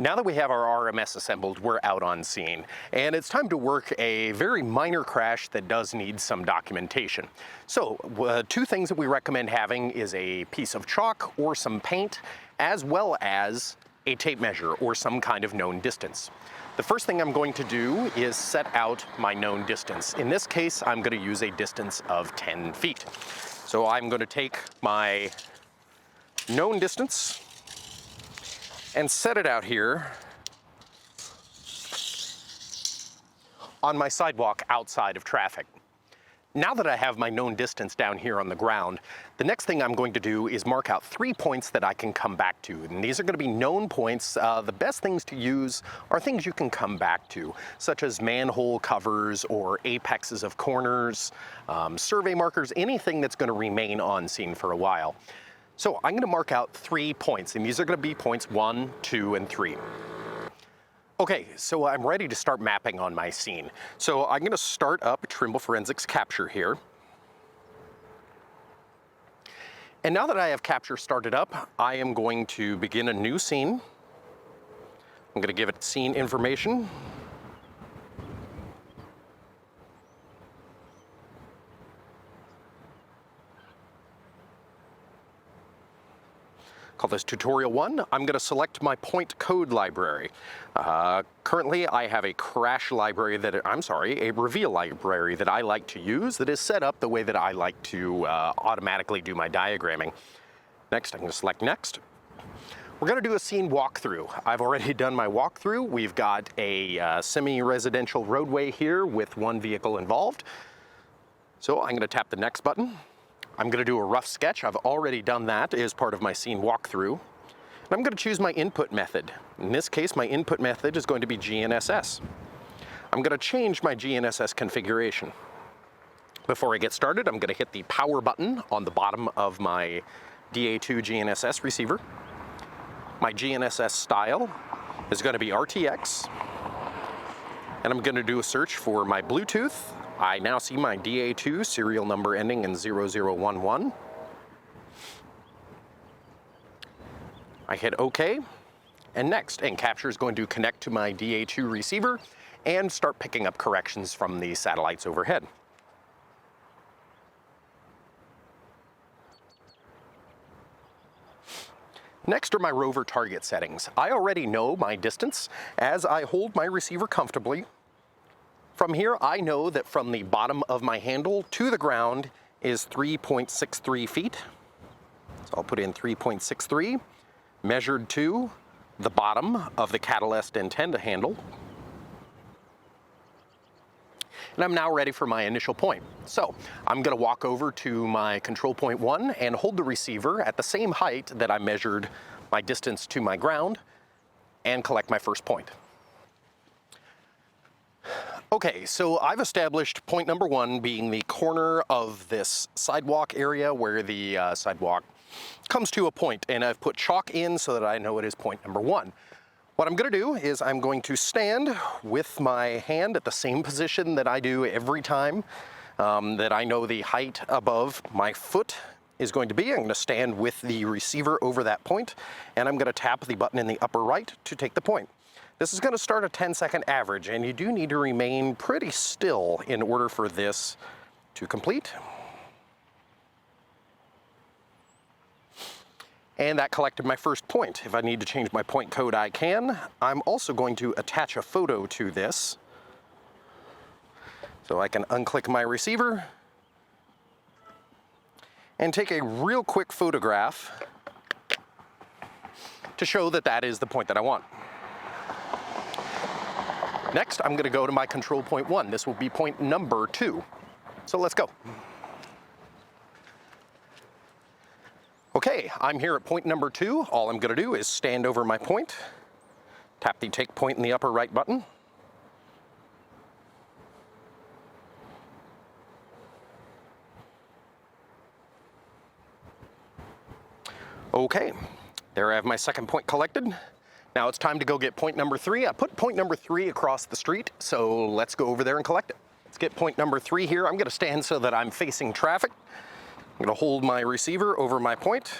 Now that we have our RMS assembled, we're out on scene, and it's time to work a very minor crash that does need some documentation. So, two things that we recommend having is a piece of chalk or some paint, as well as a tape measure or some kind of known distance. The first thing I'm going to do is set out my known distance. In this case, I'm going to use a distance of 10 feet. So I'm going to take my known distance and set it out here on my sidewalk outside of traffic. Now that I have my known distance down here on the ground, the next thing I'm going to do is mark out 3 points that I can come back to. And these are going to be known points. The best things to use are things you can come back to, such as manhole covers or apexes of corners, survey markers, anything that's going to remain on scene for a while. So I'm going to mark out 3 points, and these are going to be points 1, 2, and 3. Okay, so I'm ready to start mapping on my scene. So I'm going to start up Trimble Forensics Capture here. And now that I have Capture started up, I am going to begin a new scene. I'm going to give it scene information. Call this tutorial 1. I'm going to select my point code library. Currently, I have a crash library a reveal library that I like to use that is set up the way that I like to automatically do my diagramming. Next, I'm going to select next. We're going to do a scene walkthrough. I've already done my walkthrough. We've got a semi-residential roadway here with 1 vehicle involved. So I'm going to tap the next button. I'm going to do a rough sketch. I've already done that as part of my scene walkthrough. And I'm going to choose my input method. In this case, my input method is going to be GNSS. I'm going to change my GNSS configuration. Before I get started, I'm going to hit the power button on the bottom of my DA2 GNSS receiver. My GNSS style is going to be RTX. And I'm going to do a search for my Bluetooth. I now see my DA2 serial number ending in 0011. I hit OK, and next, and Capture is going to connect to my DA2 receiver and start picking up corrections from the satellites overhead. Next are my rover target settings. I already know my distance as I hold my receiver comfortably. From here, I know that from the bottom of my handle to the ground is 3.63 feet. So I'll put in 3.63, measured to the bottom of the catalyst antenna handle. And I'm now ready for my initial point. So I'm going to walk over to my control point 1 and hold the receiver at the same height that I measured my distance to my ground and collect my first point. Okay, so I've established point number 1 being the corner of this sidewalk area where the sidewalk comes to a point, and I've put chalk in so that I know it is point number 1. What I'm going to do is I'm going to stand with my hand at the same position that I do every time that I know the height above my foot is going to be. I'm going to stand with the receiver over that point, and I'm going to tap the button in the upper right to take the point. This is going to start a 10-second average, and you do need to remain pretty still in order for this to complete. And that collected my first point. If I need to change my point code, I can. I'm also going to attach a photo to this. So I can unclick my receiver and take a real quick photograph to show that that is the point that I want. Next, I'm going to go to my control point 1. This will be point number 2. So let's go. Okay, I'm here at point number 2. All I'm going to do is stand over my point, tap the take point in the upper right button. Okay, there I have my second point collected. Now it's time to go get point number 3. I put point number 3 across the street, so let's go over there and collect it. Let's get point number 3 here. I'm going to stand so that I'm facing traffic. I'm going to hold my receiver over my point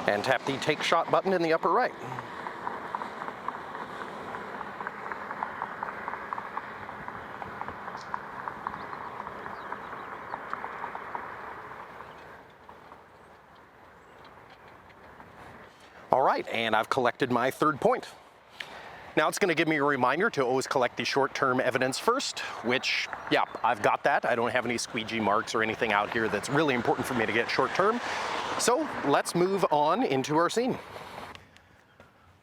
and tap the take shot button in the upper right. right, and I've collected my third point. Now it's going to give me a reminder to always collect the short-term evidence first, which, yeah, I've got that. I don't have any squeegee marks or anything out here that's really important for me to get short-term. So let's move on into our scene.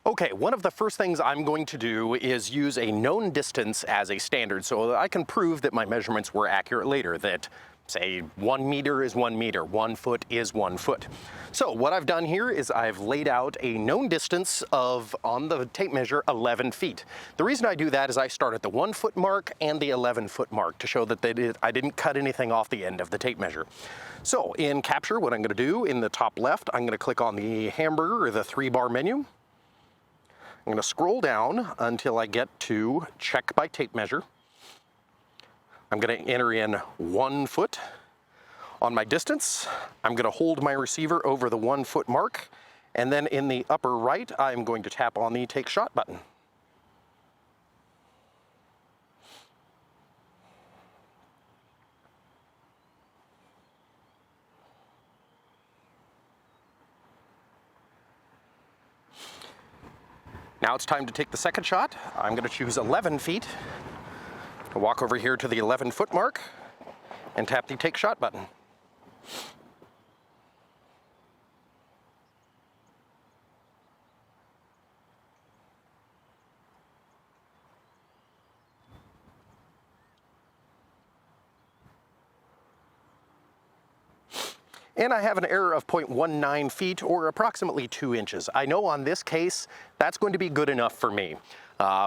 Okay, one of the first things I'm going to do is use a known distance as a standard so that I can prove that my measurements were accurate later, that say 1 meter is 1 meter, 1 foot is 1 foot. So what I've done here is I've laid out a known distance of, on the tape measure, 11 feet. The reason I do that is I start at the 1 foot mark and the 11 foot mark to show that I didn't cut anything off the end of the tape measure. So in Capture, what I'm going to do in the top left, I'm going to click on the hamburger or the 3-bar menu. I'm going to scroll down until I get to Check by Tape Measure. I'm going to enter in 1 foot. On my distance, I'm going to hold my receiver over the 1 foot mark, and then in the upper right, I'm going to tap on the Take Shot button. Now it's time to take the second shot. I'm going to choose 11 feet. I'll walk over here to the 11 foot mark and tap the Take Shot button. And I have an error of 0.19 feet or approximately 2 inches. I know on this case, that's going to be good enough for me.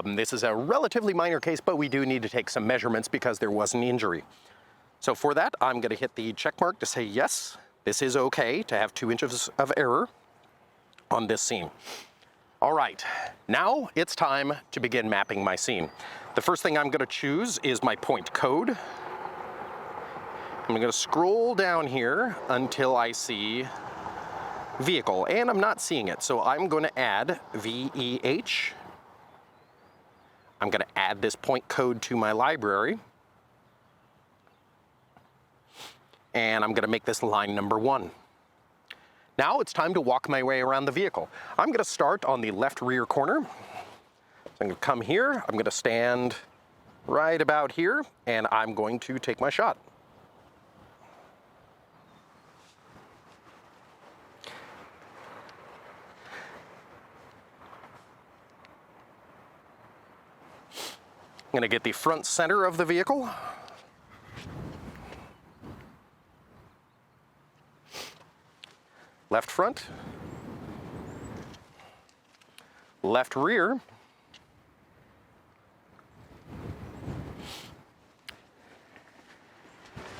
This is a relatively minor case, but we do need to take some measurements because there was an injury. So for that, I'm going to hit the check mark to say, yes, this is okay to have 2 inches of error on this scene. All right, now it's time to begin mapping my scene. The first thing I'm going to choose is my point code. I'm going to scroll down here until I see vehicle, and I'm not seeing it, so I'm going to add VEH. I'm going to add this point code to my library, and I'm going to make this line number 1. Now it's time to walk my way around the vehicle. I'm going to start on the left rear corner. So I'm going to come here, I'm going to stand right about here, and I'm going to take my shot. I'm going to get the front center of the vehicle. Left front. Left rear.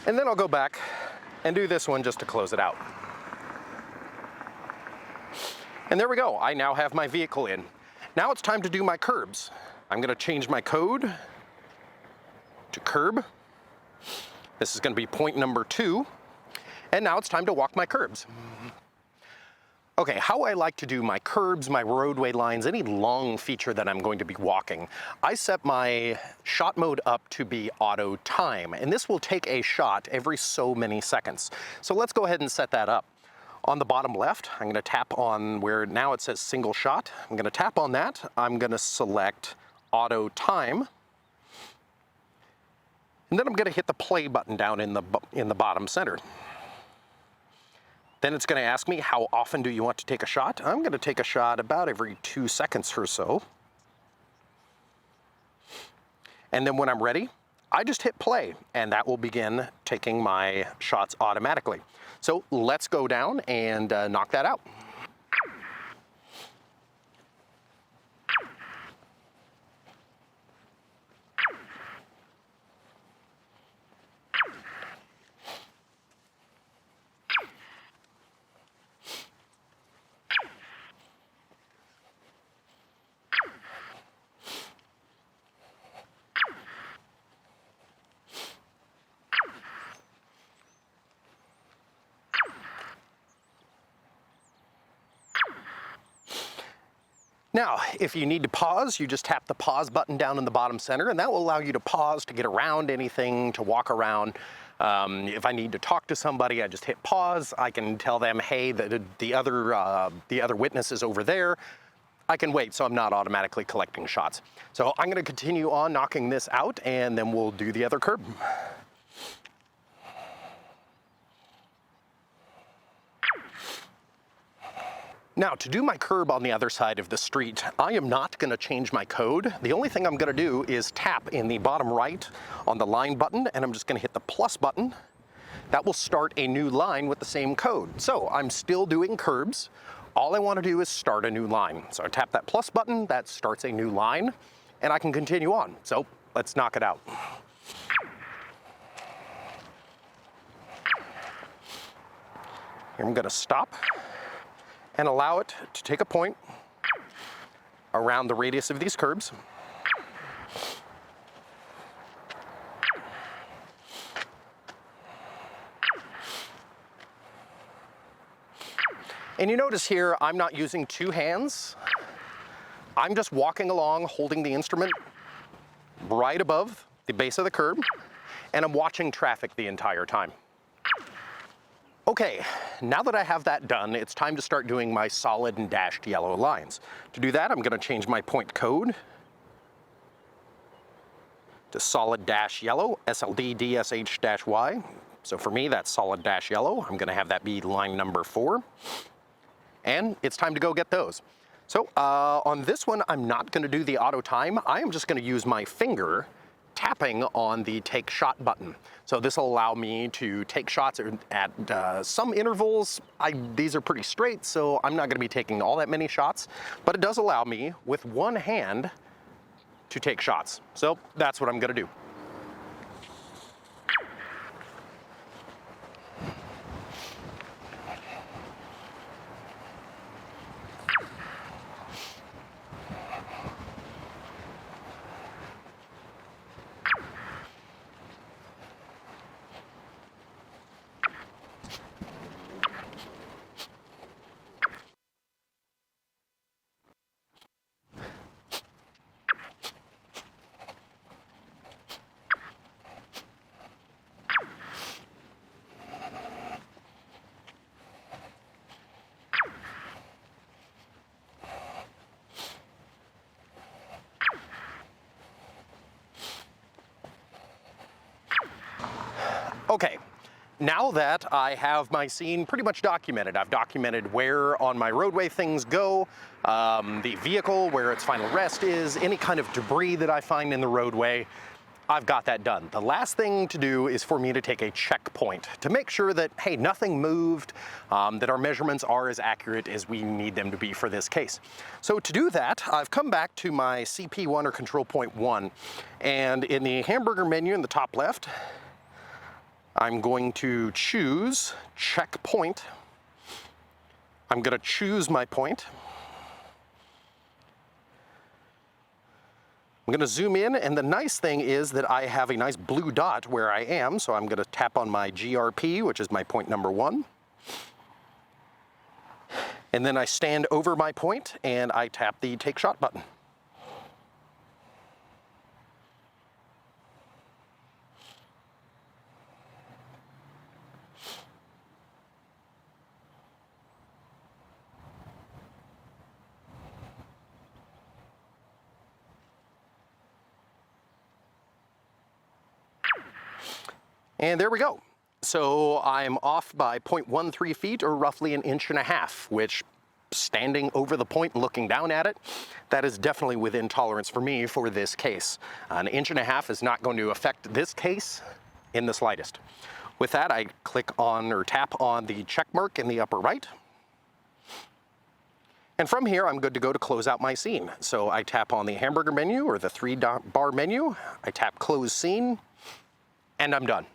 And then I'll go back and do this one just to close it out. And there we go. I now have my vehicle in. Now it's time to do my curbs. I'm going to change my code to curb. This is going to be point number 2. And now it's time to walk my curbs. Okay, how I like to do my curbs, my roadway lines, any long feature that I'm going to be walking, I set my shot mode up to be auto time, and this will take a shot every so many seconds. So let's go ahead and set that up. On the bottom left, I'm going to tap on where now it says single shot. I'm going to tap on that. I'm going to select auto time. And then I'm going to hit the play button down in the bottom center. Then it's going to ask me, how often do you want to take a shot? I'm going to take a shot about every 2 seconds or so. And then when I'm ready, I just hit play, and that will begin taking my shots automatically. So let's go down and knock that out. Now, if you need to pause, you just tap the pause button down in the bottom center, and that will allow you to pause, to get around anything, to walk around. If I need to talk to somebody, I just hit pause. I can tell them, hey, the other witness is over there. I can wait, so I'm not automatically collecting shots. So I'm gonna continue on knocking this out, and then we'll do the other curb. Now, to do my curb on the other side of the street, I am not going to change my code. The only thing I'm going to do is tap in the bottom right on the line button, and I'm just going to hit the plus button. That will start a new line with the same code. So I'm still doing curbs. All I want to do is start a new line. So I tap that plus button, that starts a new line, and I can continue on. So let's knock it out. Here I'm going to stop and allow it to take a point around the radius of these curbs. And you notice here, I'm not using two hands. I'm just walking along, holding the instrument right above the base of the curb, and I'm watching traffic the entire time. Okay, now that I have that done, it's time to start doing my solid and dashed yellow lines. To do that, I'm going to change my point code to solid dash yellow, SLD DSH dash Y. So for me, that's solid dash yellow. I'm going to have that be line number 4. And it's time to go get those. So on this one, I'm not going to do the auto time. I am just going to use my finger tapping on the take shot button. So this will allow me to take shots at some intervals. These are pretty straight, so I'm not going to be taking all that many shots, but it does allow me with one hand to take shots. So that's what I'm going to do. Okay, now that I have my scene pretty much documented, I've documented where on my roadway things go, the vehicle, where its final rest is, any kind of debris that I find in the roadway, I've got that done. The last thing to do is for me to take a checkpoint to make sure that, hey, nothing moved, that our measurements are as accurate as we need them to be for this case. So to do that, I've come back to my CP1 or control point 1, and in the hamburger menu in the top left, I'm going to choose checkpoint. I'm going to choose my point. I'm going to zoom in, and the nice thing is that I have a nice blue dot where I am, so I'm going to tap on my GRP, which is my point number 1. And then I stand over my point, and I tap the take shot button. And there we go. So I'm off by 0.13 feet, or roughly 1.5 inches, which, standing over the point and looking down at it, that is definitely within tolerance for me for this case. 1.5 inches is not going to affect this case in the slightest. With that, I click on or tap on the check mark in the upper right. And from here, I'm good to go to close out my scene. So I tap on the hamburger menu or the 3-bar menu, I tap close scene, and I'm done.